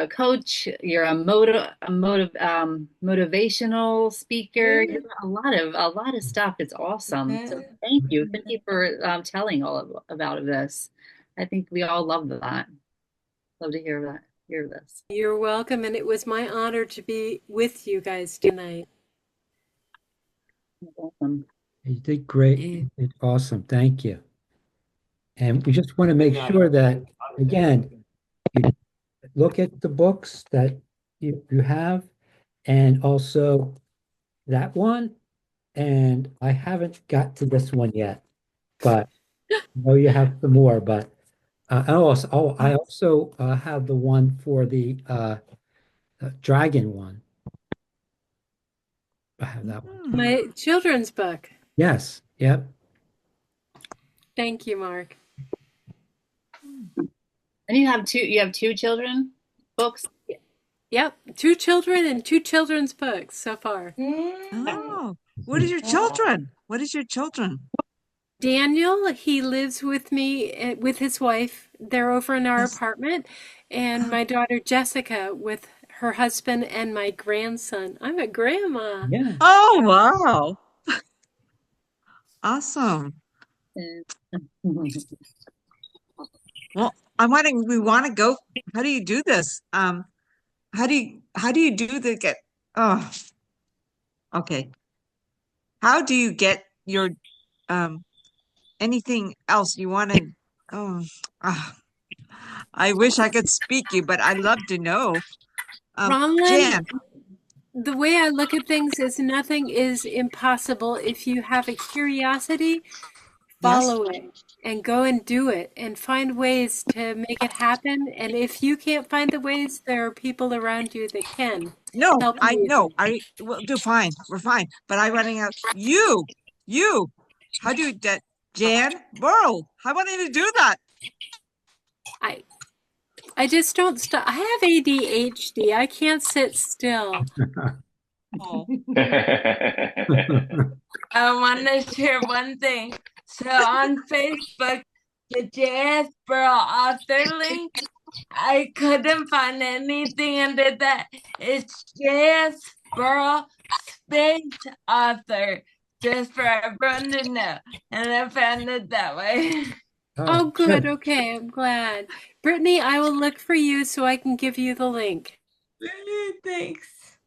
coach, you're motivational speaker. You're a lot of stuff. It's awesome. So thank you. Thank you for telling about this. I think we all love that. Love to hear that. Hear this. You're welcome, and it was my honor to be with you guys tonight. Awesome. You did great. You did awesome. Thank you. And we just want to make sure that, again, you look at the books that you have, and also that one. And I haven't got to this one yet, but I know you have some more. But I also have the one for the dragon one. I have that one. My children's book. Yes. Yep. Thank you, Mark. And you have two children books? Yep, 2 children and 2 children's books so far. Oh, what is your children? What is your children? Daniel, he lives with me with his wife. They're over in our Yes. apartment. And my daughter Jessica with her husband and my grandson. I'm a grandma. Yeah. Oh, wow. Awesome. Well, we want to go. How do you do this? How do you do the get? Oh, okay. How do you get your anything else you want to? Oh, I wish I could speak you, but I'd love to know. Ronlyn, Jan, the way I look at things is nothing is impossible. If you have a curiosity, follow it and go and do it and find ways to make it happen. And if you can't find the ways, there are people around you that can no, help I you. know. I will do fine. We're fine. But I'm running out. You. How do you that? Jan, Burl, how want you to do that? I just don't stop. I have ADHD. I can't sit still. Oh. I want to share one thing. So on Facebook, the JS Burl author link, I couldn't find anything under that. It's JS Burl space author, just for everyone to know. And I found it that way. Oh, good. Okay, I'm glad. Brittany, I will look for you so I can give you the link. Thanks.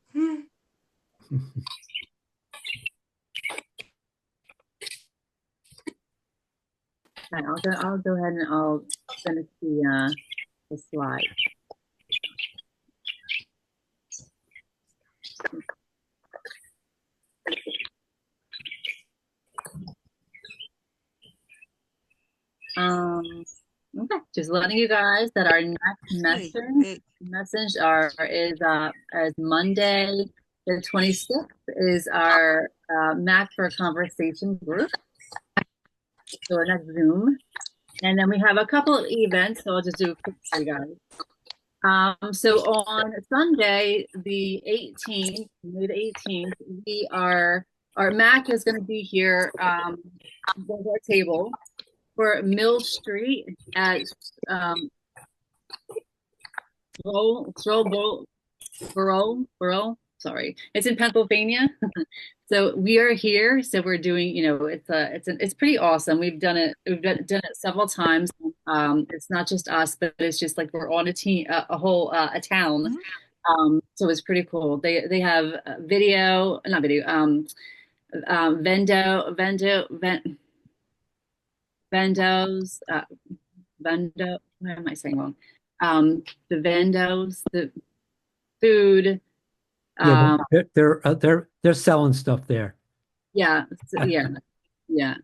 Okay, I'll go ahead and I'll finish the slide. Okay, just letting you guys that our next message is Monday the 26th is our MAAC for a Conversation group. So our next Zoom. And then we have a couple of events, so I'll just do a quick for you guys. So on Sunday, the 18th, May the 18th, our MAAC is going to be here at our table for Mill Street at Burl. Sorry, it's in Pennsylvania. So we are here. So we're doing, it's pretty awesome. We've done it several times. It's not just us, but it's just like we're on a team, a whole a town. So it's pretty cool. They have video, not video, vendors, what am I saying wrong? The vendors, the food, Yeah, um, they're selling stuff there. yeah, yeah, yeah.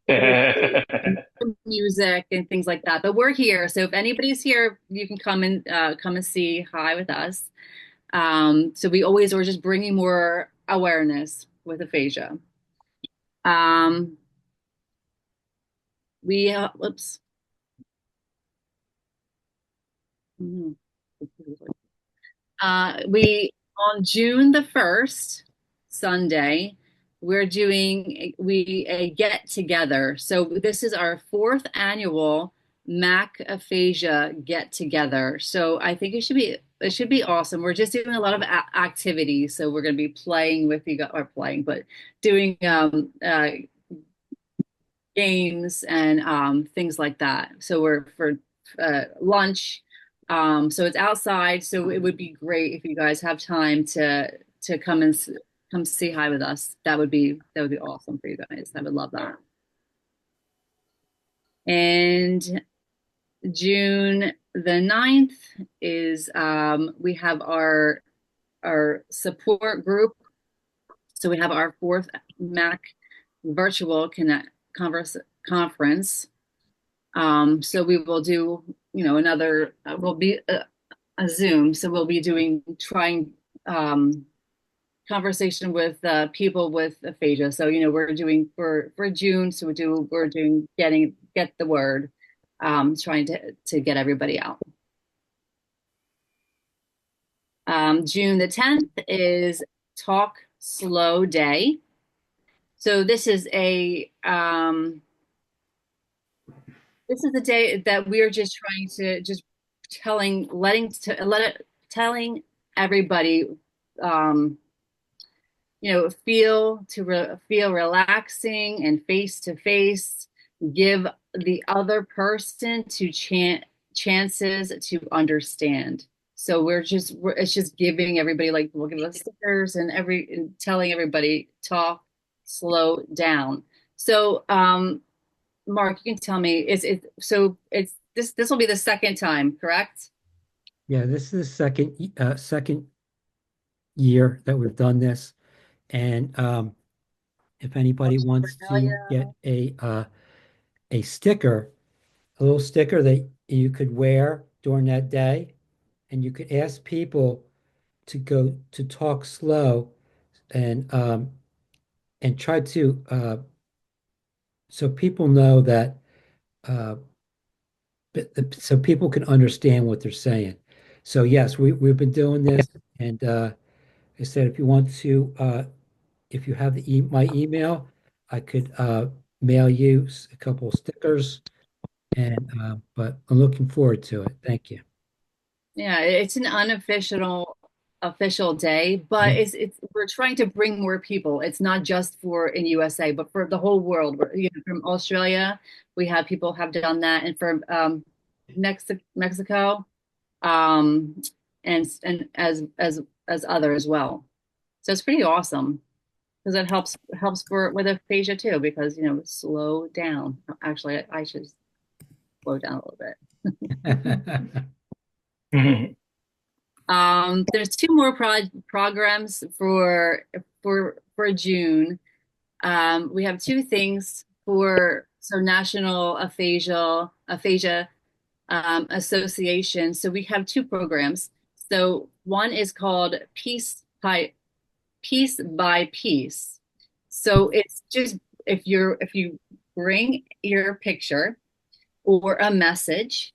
There's music and things like that. But we're here, so if anybody's here, you can come and see hi with us. So we always are just bringing more awareness with aphasia. Um, whoops. Mhm. We on June the 1st, Sunday, we're doing we a get together. So this is our fourth annual MAAC Aphasia get together. So I think it should be awesome. We're just doing a lot of activities. So we're going to be playing with you guys, or playing, but doing games and things like that. So we're for lunch. So it's outside. So it would be great if you guys have time to come say hi with us. That would be awesome for you guys. I would love that. And June the 9th is we have our support group. So we have our fourth MAC virtual conference. So we will do, another, will be a Zoom. So we'll be trying conversation with people with aphasia. So, we're doing for June. So we're doing get the word, trying to get everybody out. June the 10th is Talk Slow Day. So this is a day that we're just trying to just telling everybody, feel relaxing and face to face, give the other person chances to understand. So it's just giving everybody, like, we'll give us stickers and telling everybody talk, slow down. So, Mark, you can tell me, it's this will be the second time, correct? Yeah, this is the second year that we've done this, and if anybody wants to get a sticker, a little sticker that you could wear during that day, and you could ask people to go to talk slow and try to so people know that uh, so people can understand what they're saying. So yes, we've been doing this, and I said if you want to, if you have my email, I could mail you a couple of stickers, and but I'm looking forward to it. Thank you. Yeah, it's an unofficial official day, but Yeah. it's we're trying to bring more people. It's not just for in USA, but for the whole world. From Australia, we have people have done that, and from Mexico, um, and as other as well. So it's pretty awesome because it helps for with aphasia too, because slow down. Actually, I should slow down a little bit. There's two more programs for June. We have two things for National Aphasia Association. So we have two programs. So one is called Piece by Piece. So it's just if you bring your picture or a message,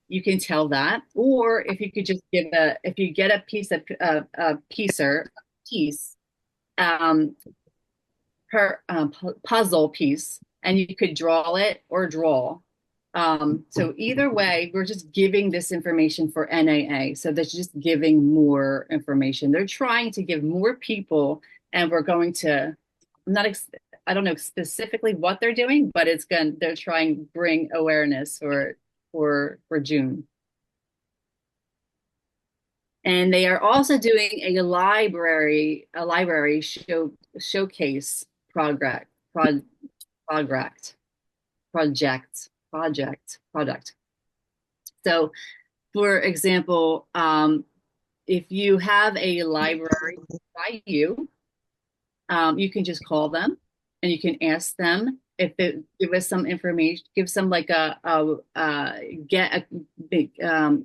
you can tell that. Or if you could just if you get a piece, um, puzzle piece, and you could draw it or draw. So either way, we're just giving this information for NAA. So that's just giving more information. They're trying to give more people, and we're going to, I don't know specifically what they're doing, but they're trying to bring awareness for June. And they are also doing a library showcase project. product. So, for example, if you have a library by you, you can just call them and you can ask them if it give us some information, give some like get a big a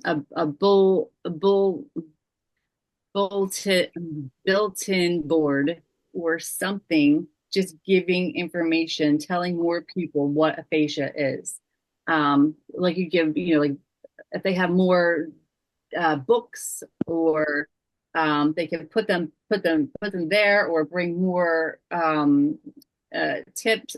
built-in board or something, just giving information, telling more people what aphasia is. Like you give, like if they have more books, or they can put them there, or bring more tips,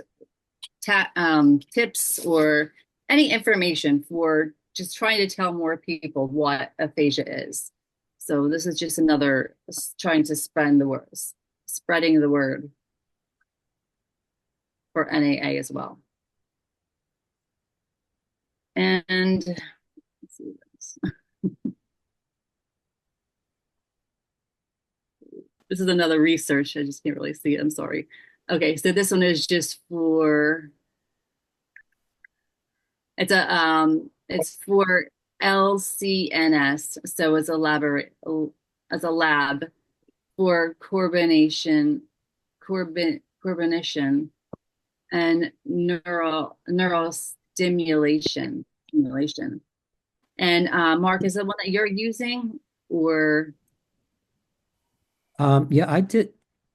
or any information for just trying to tell more people what aphasia is. So this is just another trying to spreading the word for NAA as well. And let's see this. This is another research. I just can't really see it. I'm sorry. Okay, so this one is just for, it's for LCNS. So it's a lab for coordination and neural stimulation. And Mark, is that one that you're using, or? Yeah, I did.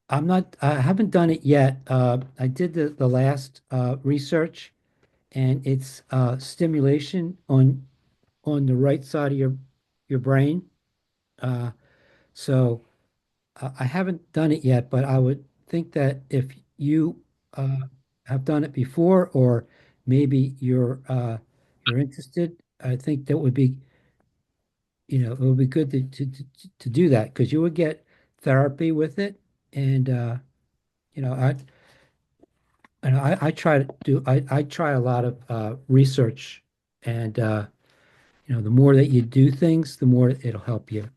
I haven't done it yet. I did the last research, and it's stimulation on the right side of your brain. So I haven't done it yet, but I would think that if you have done it before, or maybe you're interested, I think that would be, it would be good to do that, because you would get therapy with it. And you know, I try to do I try a lot of research, and the more that you do things, the more it'll help you.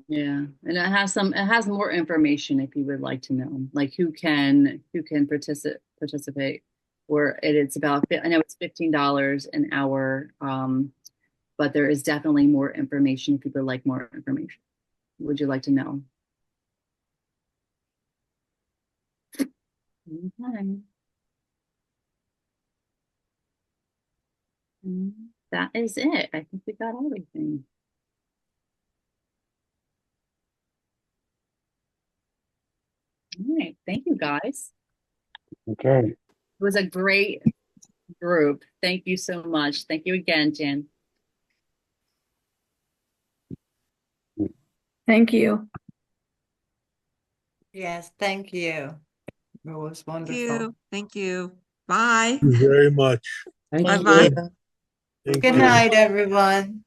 Yeah, and it has more information if you would like to know, like who can participate, or it's about, I know it's $15 an hour, but there is definitely more information if you would like more information. Would you like to know? Okay. That is it. I think we got everything. All right. Thank you, guys. Okay. It was a great group. Thank you so much. Thank you again, Jan. Thank you. Yes, thank you. It was Thank wonderful. you. Thank you. Bye. Thank you very much. Thank Bye you. bye. Thank Good you. night, everyone.